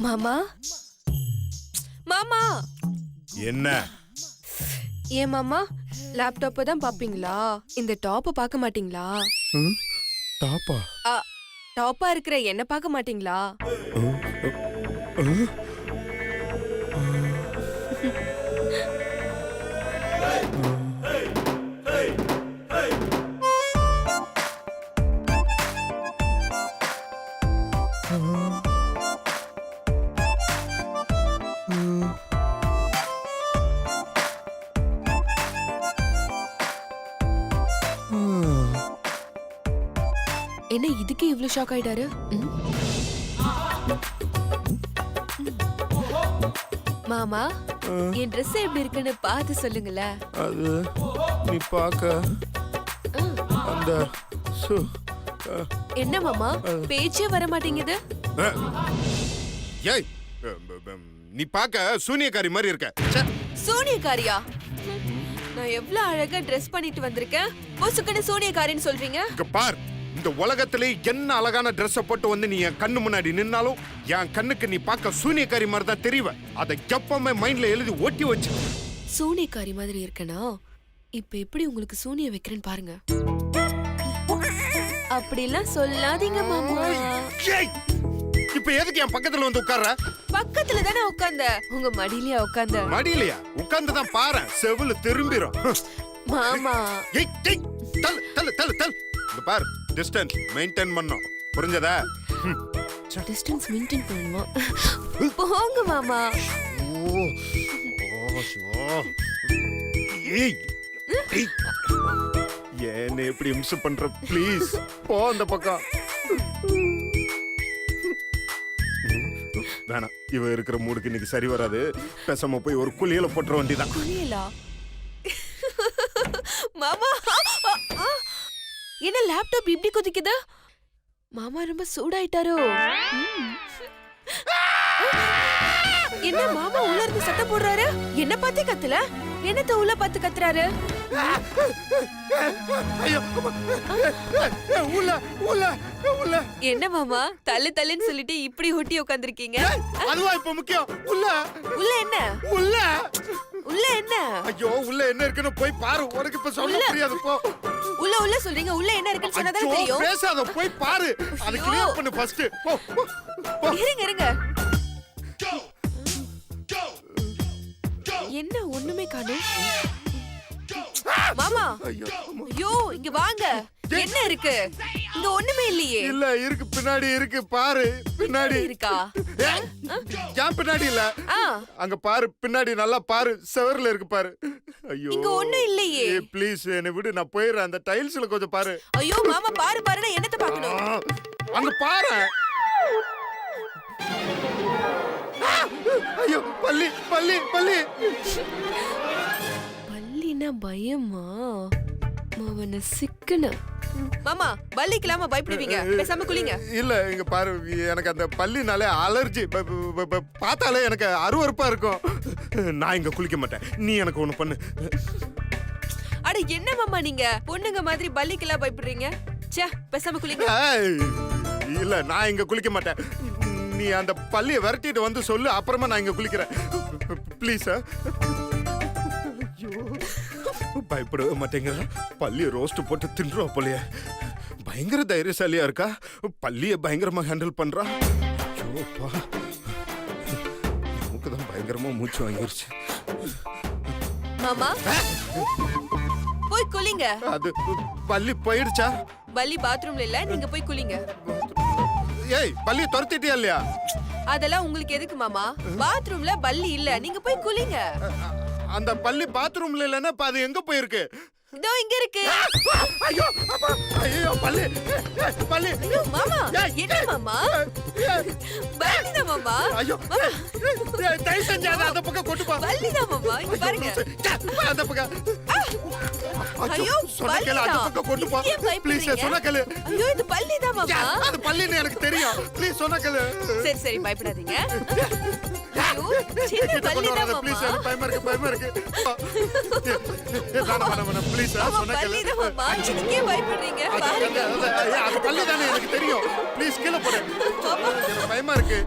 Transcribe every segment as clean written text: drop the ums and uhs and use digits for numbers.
மாமா மாமா என்ன ஏன் மாமா லேப்டாப் தான் பாப்பீங்களா? இந்த டாப் பார்க்க மாட்டீங்களா? டாப்பா? டாப்பா இருக்கிற என்ன பார்க்க மாட்டீங்களா? என்ன இதுக்கு இவ்ளோ ஷாக் ஆயிட்டாரு? மாமா என் Dress எப்படி இருக்குன்னு பார்த்து சொல்லுங்களே. அது நீ பாக்க அந்த என்ன மாமா பேச்சே வர மாட்டேங்குது? ஏய் நீ பாக்க சூனியக்காரி மாதிரி இருக்க. சூனியக்காரியா? நான் எவ்வளவு அழகா Dress பண்ணிட்டு வந்திருக்கேன், பொசுக்குன்னு சூனியக்காரின்னு சொல்றீங்க? இங்க பார், இந்த உலகத்திலே என்ன அழகான Dress போட்டு வந்து நீ என் கண்ணு முன்னாடி நின்னாலும் என் கண்ணுக்கு நீ பார்க்க சூனியக்காரி மாதிரி தான் தெரிவ. அதை எப்பவுமே மைண்ட்ல எழுதி ஓட்டி வச்சு. சூனியக்காரி மாதிரி இருக்கனா? இப்ப எப்படி உங்களுக்கு சூனிய வைக்கிறேன்னு பாருங்க. அப்படிலாம் சொல்லாதீங்க மாமா. இப்ப எதுக்கு என் பக்கத்துல வந்து உட்கார்ற? பக்கத்துல தானே உட்கார்ந்த. உங்க மடியிலயா உட்கார்ந்த? மடியிலயா உட்கார்ந்து தான் பாரு, செவுல திரும்பிரும். மாமா தல் தல் தல் தல். இங்க பாரு, டிஸ்டன்ஸ் மெயின்டைன் பண்ணனும், புரிஞ்சதா? டிஸ்டன்ஸ் மெயின்டைன் பண்ணனுமா? போங்க மாமா. என்ன எப்படி இம்சை பண்ற? ப்ளீஸ் போ அந்த பக்கம். வேணாம், இவ இருக்கிற மூடுக்கு இன்னைக்கு சரி வராது. பேசாம போய் ஒரு குளியல போட்டுற வேண்டியதான். குளியலா? மாமா என்ன லேப்டாப் இப்படி குதிக்குது? மாமா ரொம்ப சூடாயிட்டாரோ? என்ன மாமா உள்ள இருந்து சத்தம் போடுறாரு? என்ன பார்த்து கத்தல? என்னத்த உள்ள பார்த்து கத்துறாரு? என்ன மாமா தள்ளு தள்ளுன்னு சொல்லிட்டு இப்படி ஒட்டி உட்கார்ந்திருக்கீங்க? அதுவா இப்ப முக்கியம்? உள்ள உள்ள என்ன? உள்ள உள்ள என்ன? ஐயோ, உள்ள என்ன இருக்குன்னு போய் பாரு. உனக்கு இப்ப சொல்ல தெரியாது. போ. உள்ள உள்ள சொல்றீங்க, உள்ள என்ன இருக்குன்னு சொன்னா தான் தெரியும். பேசாத, போய் பாரு. அது கிளியர் பண்ணு ஃபர்ஸ்ட். போ. இருங்க இருங்க. என்ன ஒண்ணுமே காணோம். மாமா ஐயோ இங்க வாங்க. என்ன இருக்கு இங்க? ஒண்ணுமே இல்லையே. இல்ல இருக்கு, பின்னாடி இருக்கு பாரு. பின்னாடி இருக்கா? ஏன் பின்னாடி இல்ல? அங்க பாரு, பின்னாடி நல்லா பாரு, செவர்ல இருக்கு பாரு. ஐயோ இங்க ஒண்ணும் இல்லையே. ப்ளீஸ் என்ன விடு, நான் போயிடுறேன். அந்த டைல்ஸ்ல கொஞ்சம் பாரு. ஐயோ மாமா பாரு பாருன்னா என்னத்த பார்க்கணும்? அங்க பாரு. ஐயோ பல்லி பல்லி பல்லி. பல்லினா பயமா? மவன சிக்கன. மாமா பல்லிக்கலாமா பயப்படுவீங்க? பேசாம குளிங்க. இல்ல இங்க பாரு, எனக்கு அந்த பல்லினாலே அலர்ஜி. பார்த்தாலே எனக்கு அருவருப்பா இருக்கும். நான் இங்க குளிக்க மாட்டேன். நீ எனக்கு ஒண்ணு பண்ணு. அட என்ன மாமா நீங்க பொண்ணுங்க மாதிரி பல்லிக்கெல்லாம் பயப்படுறீங்க? ச்சே, பேசாம குளிங்க. இல்ல நான் இங்க குளிக்க மாட்டேன். நீ அந்த பல்லியை விரட்டிட்டு வந்து சொல்லு, அப்புறமா நான் இங்க குளிக்கிறேன். ப்ளீஸ். பயப்படவே மாட்டேங்கிற. பல்லியை ரோஸ்ட் போட்டு தின்றுவா போலயே. பயங்கர தைரியசாலியா இருக்கா. பள்ளிய பயங்கரமா ஹேண்டில் பண்றா. ஐயோப்பா, நமக்குதான் பயங்கரமா மூச்சு வாங்கிருச்சு. மாமா போய் குளிங்க. அது பள்ளி போயிடுச்சா? பல்லி பாத்ரூம்ல இல்ல, நீங்க போய் குளிங்க. ஏய், பள்ளிய துரத்திட்டியா இல்லையா? அதெல்லாம் உங்களுக்கு எதுக்கு மாமா? பாத்ரூம்ல பல்லி இல்ல, நீங்க போய் குளிங்க. அந்த பள்ளி பாத்ரூம்ல இல்லன்னா இப்ப அது எங்க போயிருக்கு? இதோ இங்க இருக்கு. ஐயோ அப்பா, ஐயோ பள்ளி, பள்ளி. ஐயோ மாமா, ஏய், என்ன மாமா? பல்லி தான் மாமா. ஐயோ, தயவு செஞ்சு அதை அந்த பக்கம் கொண்டு போ. பல்லி தான் மாமா, இங்க பாருங்க. அந்த பக்கம். ஐயோ, சொன்ன கேளு, அந்த பக்கம் கொண்டு போ. ஏன் பயப்படுறீங்க? ப்ளீஸ், சொன்ன கேளு. ஐயோ, இது பல்லி தான் மாமா. அது பள்ளின்னு எனக்கு தெரியும். ப்ளீஸ் சொன்ன கேளு. சரி சரி, பயப்படாதீங்க. ஐயோ, சின்ன பல்லி தான் மாமா. ப்ளீஸ், எனக்கு பயமா இருக்கு, பயமா இருக்கு. வேணாம், ப்ளீஸ், சொன்ன கேளு. பல்லி தான் மாமா, இதுக்கே பயப்படுறீங்க? பாருங்க. அது பள்ளி தானே, எனக்கு தெரியும். ப்ளீஸ் கீழே போடு. எனக்கு பயமா இருக்கு.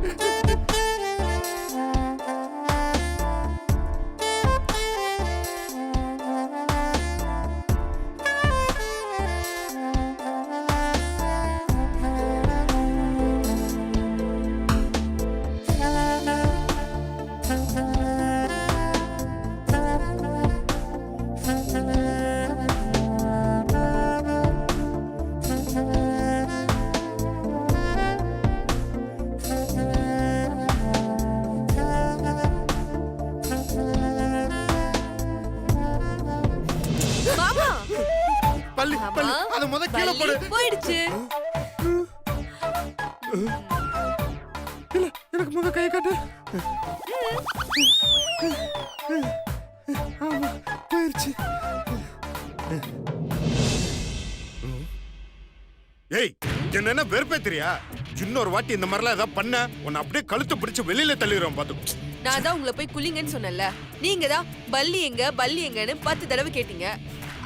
மாமா, பள்ளி, பள்ளி, அதை முத கீழே போடு. பல்லி போயிடுச்சு. இல்ல, எனக்கு முத கை காட்டு. ஆமா, போயிருச்சு. ஏய், என்ன வெறுப்பேத்திரியா? இன்னொரு வாட்டி இந்த மாதிரிலாம் ஏதாவது பண்ண உன்னை அப்படியே கழுத்து பிடிச்சு வெளியில தள்ளிடுவோம் பாத்து. நான் தான் உங்களை போய் குளிங்கன்னு சொன்னேன்ல. நீங்க தான் பல்லி எங்க பல்லி எங்கன்னு 10 தடவை கேட்டீங்க.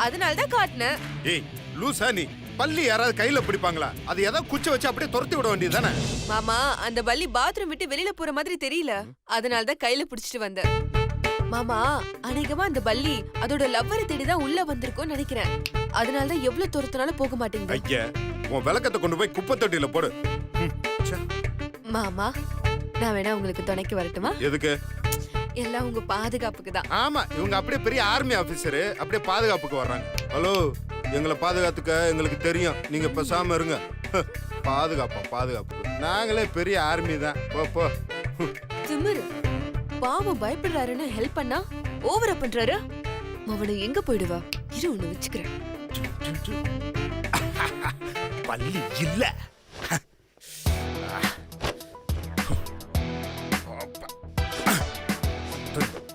அதனால தான் காட்டினேன். ஏய் லூசா நீ, பள்ளி யாராவது கையில பிடிப்பாங்களா? அது ஏதாவது குச்சி வச்சு அப்படியே துரத்தி விட வேண்டியது தானே? மாமா, அந்த பல்லி பாத்ரூம் விட்டு வெளியில போற மாதிரி தெரியல, அதனால தான் கையில பிடிச்சிட்டு வந்தேன். மாமா, அநேகமா அந்த பல்லி அதோட லவ்வரை தேடி தான் உள்ள வந்திருக்கும்னு நினைக்கிறேன். அதனால தான் எவ்வளவு துரத்தினாலும் போக மாட்டேங்குது. ஐயா, உன் விளக்கத்தை கொண்டு போய் குப்பை தொட்டியில போடு. மாமா, நான் வேணா உங்களுக்கு துணைக்கு வரட்டுமா? எதுக்கு? எல்லாம் உங்க பாதுகாப்புக்கு தான். ஆமா, இவங்க அப்படியே பெரிய ஆர்மி ஆபீசர், அப்படியே பாதுகாப்புக்கு வர்றாங்க. ஹலோ, எங்களை பாதுகாத்துக்க எங்களுக்கு தெரியும், நீங்க பேசாம இருங்க. பாதுகாப்பு, நாங்களே பெரிய ஆர்மி தான். போ போ. திமிரு. பாவம் பயப்படுறாருன்னு ஹெல்ப் பண்ணா ஓவரா பண்றாரு. அவனை எங்க போயிடுவா? இரு, ஒண்ணு வச்சுக்கிறேன். பள்ளி இல்ல.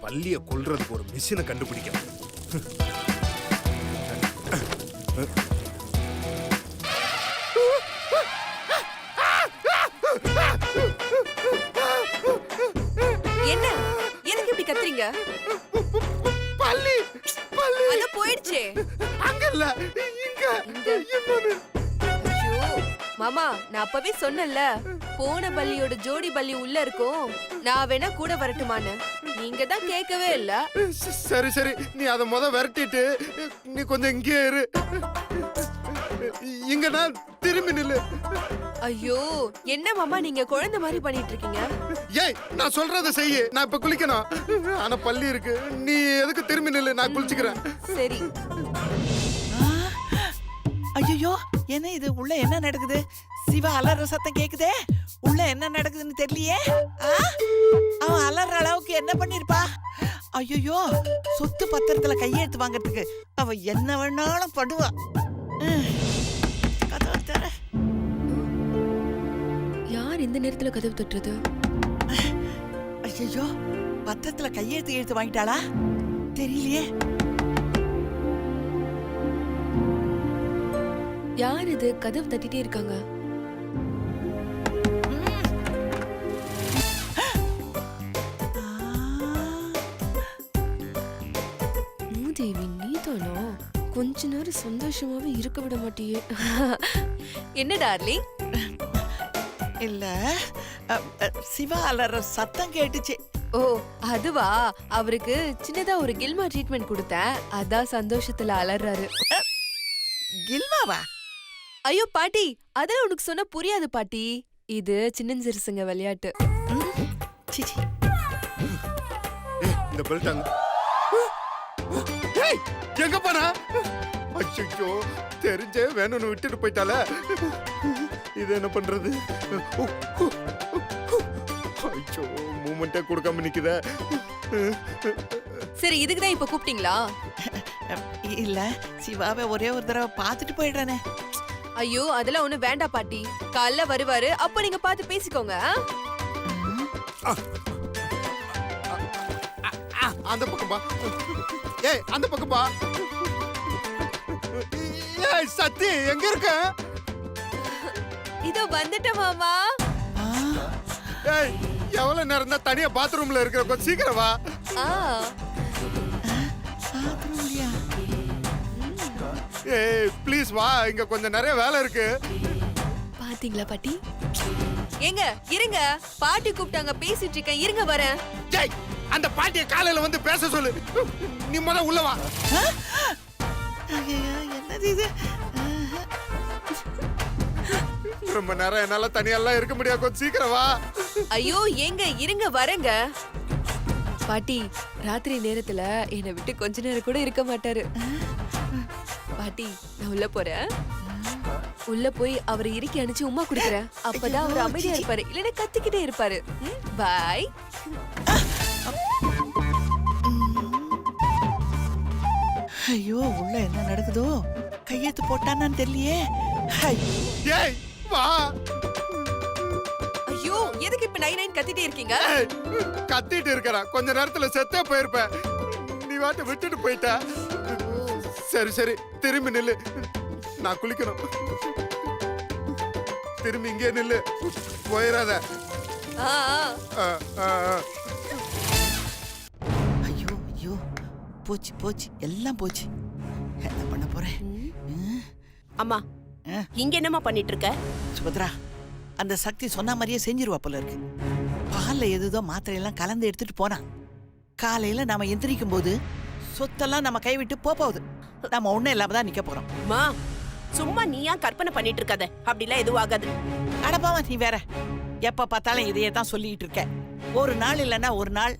பள்ளிய கொல்றதுக்கு ஒரு மிஷினை கண்டுபிடிக்கணும். என்ன? எதுக்கு இப்படி கத்துறீங்க? பள்ளி, அத போயிடுச்சே. அங்க இல்ல, இங்க. ஐயோ, மாமா, நான் அப்பவே சொன்னேன்ல, போன பல்லியோட ஜோடி பல்லி உள்ள இருக்கும். நான் வேணா கூட வரட்டுமான்னு. நீங்க தான் கேட்கவே இல்ல. சரி, நீ அத முத விரட்டிட்டு நீ கொஞ்சம் இங்கே இரு. இங்க நான் திரும்பி நில்லு. ஐயோ, என்ன மாமா நீங்க குழந்தை மாதிரி பண்ணிட்டு இருக்கீங்க? ஏய், நான் சொல்றத செய்யு. நான் இப்ப குளிக்கணும். ஆனா பள்ளி இருக்கு. நீ எதுக்கு திரும்பி நில்லு, நான் குளிச்சுக்கிறேன். சரி. ஐயோ, என்ன இது? உள்ள என்ன நடக்குது? சிவா அலற சத்தம் கேக்குதே. உள்ள என்ன நடக்குதுன்னு தெரியலையே. அவன் அலற அளவுக்கு என்ன பண்ணிருப்பா? ஐயோ, சொத்து பத்திரத்துல கையெழுத்து வாங்கறதுக்கு அவ என்ன வேணாலும் படுவா. கதவை தர. யார் இந்த நேரத்துல கதவு தட்டுறது? ஐயோ, பத்திரத்துல கையெழுத்து எழுத்து வாங்கிட்டாளா? தெரியலையே. யார் இது கதவு தட்டிட்டே இருக்காங்க? மூதேவி, நீதானா? கொஞ்ச நேரம் சந்தோஷமாவே இருக்க விட மாட்டியே. என்ன டார்லிங்? இல்ல, சிவா அலற சத்தம் கேட்டுச்சு. ஓ, அதுவா? அவருக்கு சின்னதா ஒரு கில்மா ட்ரீட்மெண்ட் கொடுத்தேன், அதான் சந்தோஷத்துல அலறாரு. கில்மாவா? ஐயோ பாட்டி, அதெல்லாம் உனக்கு சொன்னா புரியாது பாட்டி. இது சின்னஞ்சிறுசுங்க விளையாட்டு. சீச்சி. இந்த பெல்ட் அங்க. ஏய், எங்க போனா? அச்சோ, தெரிஞ்சே வேணும்னு விட்டுட்டு போயிட்டால. இது என்ன பண்றது? அச்சோ, மூமெண்டே கொடுக்காம நிக்குதே. சரி, இதுக்குதான் இப்ப கூப்பிட்டீங்களா? இல்ல, சிவாவை ஒரே ஒரு தடவை பார்த்துட்டு போயிடுறானே. ஐயோ, அதெல்லாம் ஒண்ணு வேண்டாம் பாட்டி. காலைல வருவாரு, அப்ப நீங்க பார்த்து பேசிக்கோங்க. அந்த பக்கம் பா. ஏய், அந்த பக்கம் பா. ஏய் சத்தி, எங்க இருக்க? இதோ வந்துட்டேன் மாமா. ஏய், எவ்வளவு நேரம் தான் தனியா பாத்ரூம்ல இருக்கிற? கொஞ்சம் சீக்கிரம் வா. பாத்ரூம்லயா? ஏய் ப்ளீஸ் வா, இங்க கொஞ்சம் நிறைய வேலை இருக்கு. பாத்தீங்களா பாட்டி? ஏங்க இருங்க, பாட்டி கூப்பிட்டாங்க, பேசிட்டு இருக்கேன், இருங்க வரேன். ஏய், அந்த பாட்டியை காலையில வந்து பேச சொல்லு. நீ முத உள்ள வா. என்னது இது? ரொம்ப நேரம் என்னால தனியெல்லாம் இருக்க முடியாது, கொஞ்சம் சீக்கிரம் வா. ஐயோ ஏங்க இருங்க வரேங்க. பாட்டி, ராத்திரி நேரத்துல என்னை விட்டு கொஞ்ச நேரம் கூட இருக்க மாட்டாரு. பாட்டி, நான் உள்ள போறேன். உள்ள போய் அவரை இறுக்கி அணைச்சு உமா குடுக்குறேன். அப்பதான் அவர் அமைதியா இருப்பாரு, இல்லைன்னா கத்திக்கிட்டே இருப்பாரு. பாய். ஐயோ, உள்ள என்ன நடக்குதோ? கையெழுத்து போட்டானான்னு தெரியலையே. ஏய் வா. ஐயோ, எதுக்கு இப்ப 99 கத்திட்டே இருக்கீங்க? ஏய், கத்திட்டு இருக்கறா, கொஞ்ச நேரத்துல செத்தே போயிருப்ப. நீ வாட்ட விட்டுட்டு போயிட்ட. சரி சரி, திரும்பி நில்லு, நான் குளிக்கணும். திரும்பி இங்கே நில்லு, போயிடாத. ஆ, ஆ. ஐயோ ஐயோ, போச்சு போச்சு, எல்லாம் போச்சு. என்ன பண்ண போறேன்? அம்மா, இங்க என்னம்மா பண்ணிட்டு இருக்க? சுபத்ரா, அந்த சக்தி சொன்ன மாதிரியே செஞ்சிருவா போல இருக்கு. பால்ல எதுதோ மாத்திரையெல்லாம் கலந்து எடுத்துட்டு போனான். காலையில நாம எந்திரிக்கும் போது சொத்தெல்லாம் நம்ம கைவிட்டு போகுது. நம்ம ஒண்ணும் இல்லாம தான் நிக்க போறோம். மா, சும்மா நீயா கற்பனை பண்ணிட்டு இருக்காத, அப்படிலாம் எதுவும் ஆகாது. அடப்பாவா, நீ வேற எப்ப பார்த்தாலும் இதையே தான் சொல்லிட்டு இருக்க. ஒரு நாள் இல்லைன்னா ஒரு நாள்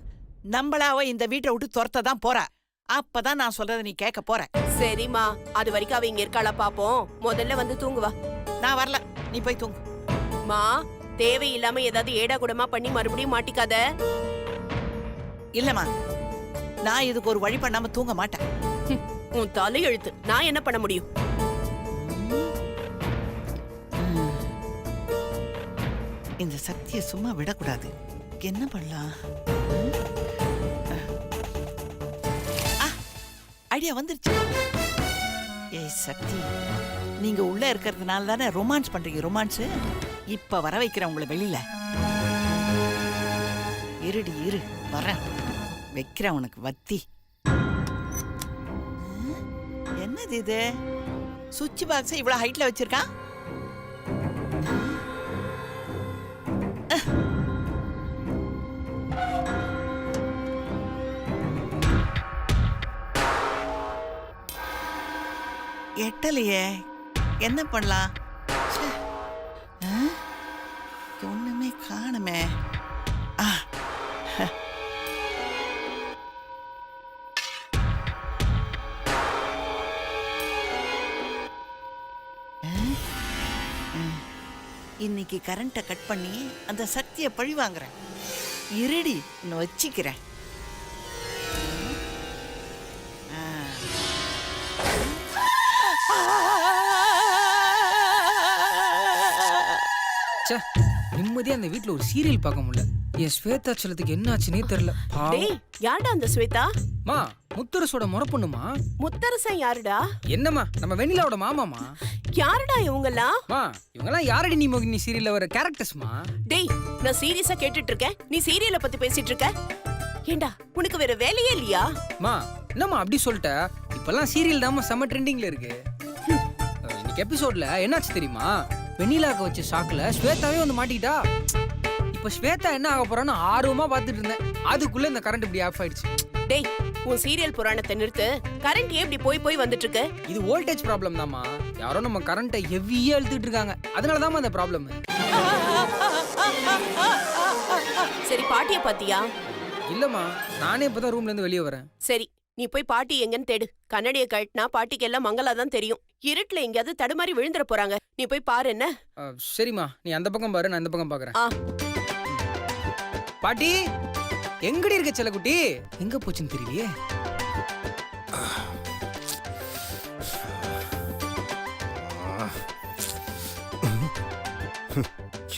நம்மளாவ இந்த வீட்டை விட்டு துரத்த தான் போற. அப்பதான் நான் சொல்றதை நீ கேட்க போற. சரிம்மா, அது வரைக்கும் அவ இங்க இருக்காளா பாப்போம். முதல்ல வந்து தூங்குவா. நான் வரல, நீ போய் தூங்கு. மா, தேவையில்லாம ஏதாவது ஏடா கூடமா பண்ணி மறுபடியும் மாட்டிக்காத. இல்லம்மா, நான் இதுக்கு ஒரு வழி பண்ணாம தூங்க மாட்டேன். உன் தலையெழுத்து, நான் என்ன பண்ண முடியும்? இந்த சக்தியை சும்மா விடக்கூடாது. என்ன பண்ணலாம்? ஐடியா வந்துருச்சு. ஏய் சக்தி, நீங்க உள்ள இருக்கிறதுனால தானே ரொமான்ஸ் பண்றீங்க. ரொமான்ஸ் இப்ப வர வைக்கிறேன் உங்களை வெளியில. இருடி இரு, வரேன், வைக்கிறேன் உனக்கு வத்தி. என்னது இது? சுவிட்ச் பாக்ஸ் இவ்வளவு ஹைட்ல வச்சிருக்கான். எட்டலையே, என்ன பண்ணலாம்? ஒண்ணுமே காணுமே. இன்னைக்கு கரண்ட்டை கட் பண்ணி அந்த சக்தியை பழி வாங்குறேன். இருடி, இன்னும் வச்சிக்கிறேன். நிம்மதியா அந்த வீட்ல ஒரு சீரியல் பார்க்க முடியல. என் ஸ்வேதா செல்லத்துக்கு என்ன ஆச்சுன்னே தெரியல. டேய், யாருடா அந்த ஸ்வேதா? மா, முத்தரசோட முறை பொண்ணுமா. முத்தரசன் யாருடா? என்னம்மா, நம்ம வெண்ணிலாவோட மாமாமா. யாருடா இவங்கெல்லாம்? மா, இவங்கெல்லாம் யாரடி நீ மோகினி சீரியல்ல வர கேரக்டர்ஸ்மா. டேய், நான் சீரியஸா கேட்டுட்டு இருக்கேன், நீ சீரியலை பத்தி பேசிட்டு இருக்க. ஏண்டா, உனக்கு வேற வேலையே இல்லையா? மா, என்னம்மா அப்படி சொல்லிட்ட? இப்பெல்லாம் சீரியல் தாம்மா செம்ம ட்ரெண்டிங்ல இருக்கு. இன்னைக்கு எபிசோட்ல என்னாச்சு தெரியுமா? வெண்ணிலாக்கு வச்ச ஷாக்ல ஸ்வேதாவே வந்து மாட்டிக்கிட்டா. இப்ப ஸ்வேதா என்ன ஆக போறான்னு ஆர்வமா பாத்துட்டு இருந்தேன். அதுக்குள்ள இந்த கரண்ட் இப்படி ஆஃப் ஆயிடுச்சு. டேய், உன் சீரியல் புராணத்தை நிறுத்து. கரண்ட் ஏன் இப்படி போய் போய் வந்துட்டு இருக்கு? இது வோல்டேஜ் ப்ராப்ளம் தாம்மா. யாரோ நம்ம கரண்ட்டை ஹெவியா இழுத்துட்டு இருக்காங்க. அதனால தாம்மா அந்த ப்ராப்ளம். சரி, பாட்டிய பாத்தியா? இல்லம்மா, நானே இப்பதான் ரூம்ல இருந்து வெளியே வரேன். சரி, நீ போய் பாட்டி எங்கன்னு தேடு. கண்ணாடியை கழட்டினா பாட்டிக்கு எல்லாம் மங்களாதான் தெரியும். இருட்டுல எங்கேயாவது தடுமாறி விழுந்துற போறாங்க. நீ போய் பாரு என்ன. சரிம்மா, நீ அந்த பக்கம் பாரு, நான் இந்த பக்கம் பாக்குறேன். ஆ. பாட்டி எங்கடி இருக்க செல்லக்குட்டி? எங்க போச்சுன்னு தெரியலையே.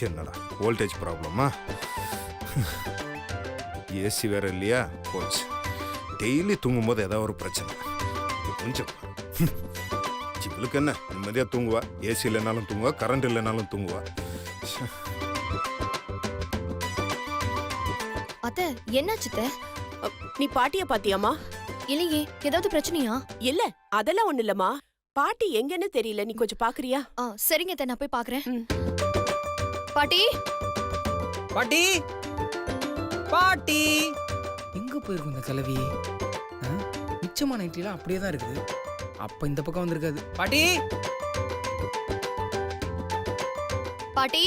என்னடா வோல்டேஜ் ப்ராப்ளமா? ஏசி வேற இல்லையா? போச்சு. டெய்லி தூங்கும்போது ஏதாவது ஒரு பிரச்சனை. கொஞ்சம் இவளுக்கு என்ன, நிம்மதியா தூங்குவா. ஏசி இல்லைனாலும் தூங்குவா, கரண்ட் இல்லைனாலும் தூங்குவா. அத்தை, என்னாச்சு அத்தை? நீ பாட்டிய பாத்தியாமா? இல்லையே, ஏதாவது பிரச்சனையா? இல்ல, அதெல்லாம் ஒண்ணு இல்லம்மா. பாட்டி எங்கன்னு தெரியல, நீ கொஞ்சம் பாக்குறியா? சரிங்க அத்தை, நான் போய் பாக்குறேன். ம். பாட்டி, பாட்டி பாட்டி எங்க போயிருக்கும் இந்த கிளவி? மிச்சமான இட்லிலாம் அப்படியே தான் இருக்குது. அப்ப இந்த பக்கம் வந்திருக்காது. பாட்டி பாட்டி,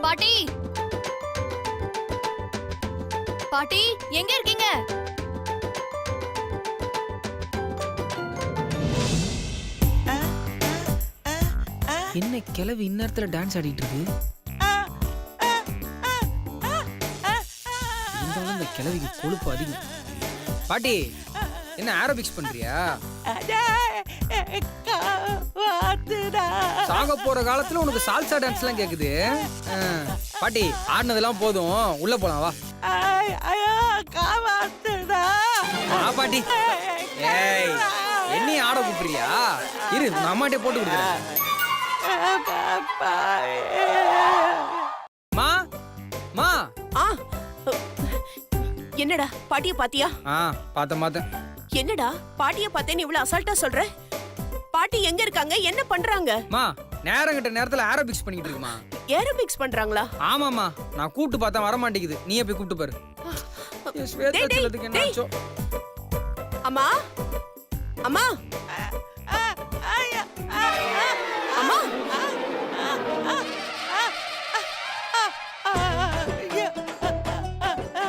பாட்டி, பாட்டி, எங்க இருக்கீங்க? என்ன கிளவி இந்நேரத்துல டான்ஸ் ஆடிட்டு இருக்கு? இருந்தாலும் இந்த கிளவிக்கு கொழுப்பு அதிகம். பாட்டி என்ன ஆரோபிக்ஸ் பண்றியா? சாக போற காலத்துல உனக்கு சால்சா டான்ஸ் எல்லாம் கேக்குது. பாட்டி ஆடினதெல்லாம் போதும், உள்ள போலாம் வா. வா பாட்டி. ஏய், என்னையும் ஆட கூப்பிடுறியா? இரு, உங்க அம்மாட்டே போட்டு கொடுக்குறேன். மா மா. ஆ, என்னடா பாட்டிய பாத்தியா? பார்த்தேன். என்னடா பாட்டிய பார்த்தேன்னு இவ்வளவு அசால்ட்டா சொல்ற? பாட்டி எங்க இருக்காங்க, என்ன பண்றாங்க? மா, நேரம் கிட்ட நேரத்துல ஆரோபிக்ஸ் பண்ணிட்டு இருக்குமா. ஏரோபிக்ஸ் பண்றாங்களா? ஆமாமா, நான் கூப்பிட்டு பார்த்தா வர மாட்டேங்குது. நீயே போய் கூப்பிட்டு பாரு. டேய், டேய், என்னாச்சோ? அம்மா, அம்மா, அம்மா,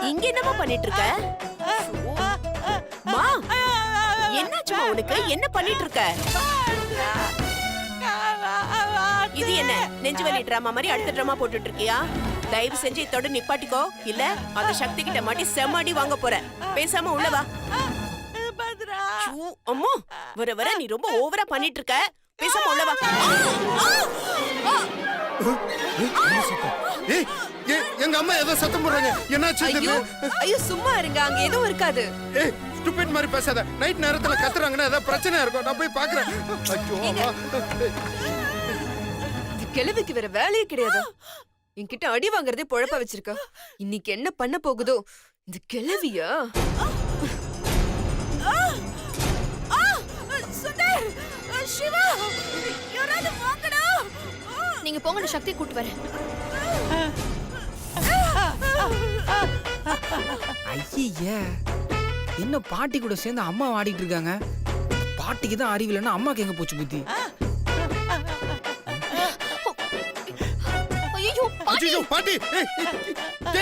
இங்க என்னமா பண்ணிட்டு இருக்க? மா, என்னாச்சுமா உனக்கு? என்ன பண்ணிட்டு இருக்க? இது என்ன நெஞ்சு வலி டிராமா மாதிரி அடுத்த டிராமா போட்டுட்டு இருக்கியா? தயவு செஞ்சு இதோட நிப்பாட்டிக்கோ, இல்ல அந்த சக்தி கிட்ட மாட்டி செம்மாடி வாங்க போற. பேசாம உள்ள வா. அம்மா, வர வர நீ ரொம்ப ஓவரா பண்ணிட்டு இருக்க. பேசாம உள்ள வா. ஏய், எங்க அம்மா ஏதோ சத்தம் போடுறாங்க. என்னாச்சு? ஐயோ ஐயோ, சும்மா இருங்க, அங்க எதுவும் இருக்காது. ஏய், ஸ்டூபிட் மாதிரி பேசாத. நைட் நேரத்துல கத்துறாங்கன்னா ஏதாவது பிரச்சனையா இருக்கும். நான் போய் பாக்குறேன். ஐயோ அம்மா. இந்த கிழவிக்கு வேற வேலையே கிடையாது. என்கிட்ட அடி வாங்குறதே பொழப்ப வச்சிருக்கா. இன்னைக்கு என்ன பண்ண போகுதோ இந்த கிழவியா? நீங்க போங்க, நான் சக்தியை கூட்டு வரேன். ஐயே, என்ன பாட்டி கூட சேர்ந்து அம்மா ஆடிட்டு இருக்காங்க. பாட்டிக்கு தான் அறிவில்லைன்னா அம்மாக்கு எங்க போச்சு புத்தி? ஐயோ பாட்டி, ஐயோ பாட்டி.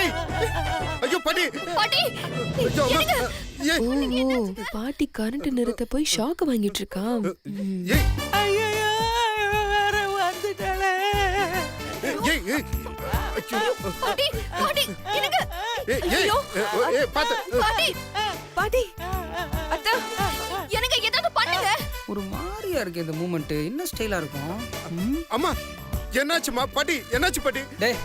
ஏய், ஐயோ பாட்டி. பாட்டி, ஐயோ அம்மா. ஏய், பாட்டி கரண்ட் நிறுத்த போய் ஷாக் வாங்கிட்டு இருக்கா. ஏய், ஐயோ, வேற வந்துட்டாளே. ஏய், ஏய். ஐயோ. பாட்டி, பாட்டி, எனக்கு ஏய், ஏய், ஏய், பாத்து. பாட்டி, பாட்டி, அத்தா, எனக்கு ஏதாவது பண்ணுங்க. ஒரு மாதிரியா இருக்கு இந்த மூமெண்ட். என்ன ஸ்டைலா இருக்கும்? அம்மா, என்னாச்சுமா? பாட்டி, என்னாச்சு பாட்டி? டேய்,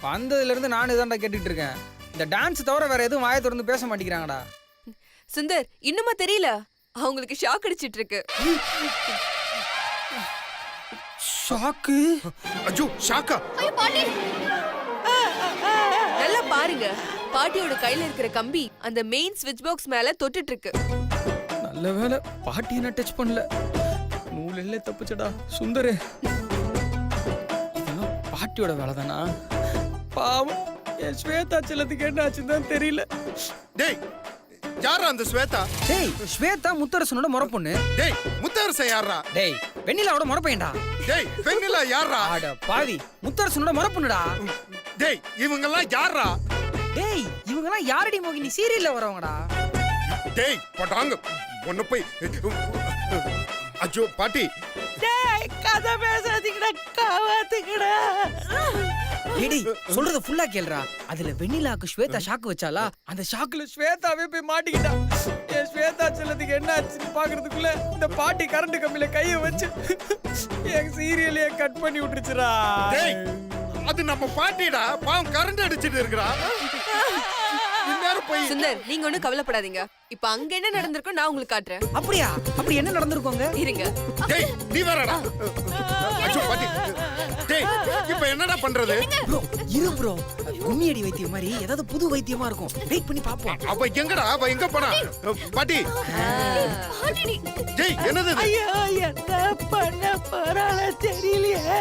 வந்ததுல இருந்து நானே தான்டா கேட்டுட்டு இருக்கேன். இந்த டான்ஸ் தவிர வேற எதுவும் வாயை திறந்து பேச மாட்டேங்கிறாங்கடா. சுந்தர், இன்னுமா தெரியல? அவங்களுக்கு ஷாக் அடிச்சிட்டு இருக்கு. ஷாக்கு? ஐயோ, ஷாக்கா? ஐயோ பாட்டி, நல்லா பாருங்க, பாட்டியோட கையில இருக்கிற கம்பி அந்த மெயின் ஸ்விட்ச் பாக்ஸ் மேல தொட்டுட்டு இருக்கு. நல்ல வேளை பாட்டி என்ன டச் பண்ணல. நூலில்ல தப்புச்சடா சுந்தரு. இதெல்லாம் பாட்டியோட வேலை தானா? பாவம், என் ஸ்வேதா செல்லத்துக்கு என்ன ஆச்சுன்னு தான் தெரியல. டேய் யாரா அந்த ஸ்வேதா? டேய் ஸ்வேதா முத்தரசனோட முறை பொண்ணு. டேய் முத்தரசன் யாரா? டேய் வெண்ணிலாவோட முறை பையன்டா. டேய் வெண்ணிலா யாரா? ஆட பாவி முத்தரசனோட முறை பொண்ணுடா. டேய் இவங்கெல்லாம் யாரா? டேய் இவங்கலாம் யாரடி மோகினி சீரியல்ல வரவங்கடா. டேய் படாங்க ஒன்னு போய் அச்சோ பாட்டி. டேய் கதை பேசாதீங்கடா, காவாதீங்கடா. ஏடி சொல்றத ஃபுல்லா கேளுடா. அதுல வெண்ணிலாக்கு ஸ்வேதா ஷாக்கு வச்சாலா, அந்த ஷாக்குல ஸ்வேதாவே போய் மாட்டிக்கிட்டா. என் ஸ்வேதா செல்லத்துக்கு என்ன ஆச்சுன்னு பாக்குறதுக்குள்ள இந்த பாட்டி கரண்ட் கம்பியில கைய வச்சு என் சீரியலையே கட் பண்ணி விட்டுருச்சுடா. டேய் அது நம்ம பாட்டிடா, பாவம் கரண்ட் அடிச்சிட்டு இருக்கறா. இந்நேரம் போய் சுந்தர் நீங்க ஒண்ணும் கவலைப்படாதீங்க. இப்ப அங்க என்ன நடந்திருக்கும் நான் உங்களுக்கு காட்டுறேன். அப்படியா? அப்படி என்ன நடந்திருக்கோங்க? இருங்க. டேய் நீ வரடா. அச்சோ பாட்டி. டேய் இப்போ என்னடா பண்றது? ப்ரோ இரு ப்ரோ, கும்மியடி வைத்தியம் மாதிரி ஏதாவது புது வைத்தியமா இருக்கும். வெயிட் பண்ணி பாப்போம். அவ எங்கடா? அவ எங்க போனா? பாட்டி. பாட்டி டேய் என்னது இது? ஐயோ என்ன பண்ண போறாளோ தெரியலையே.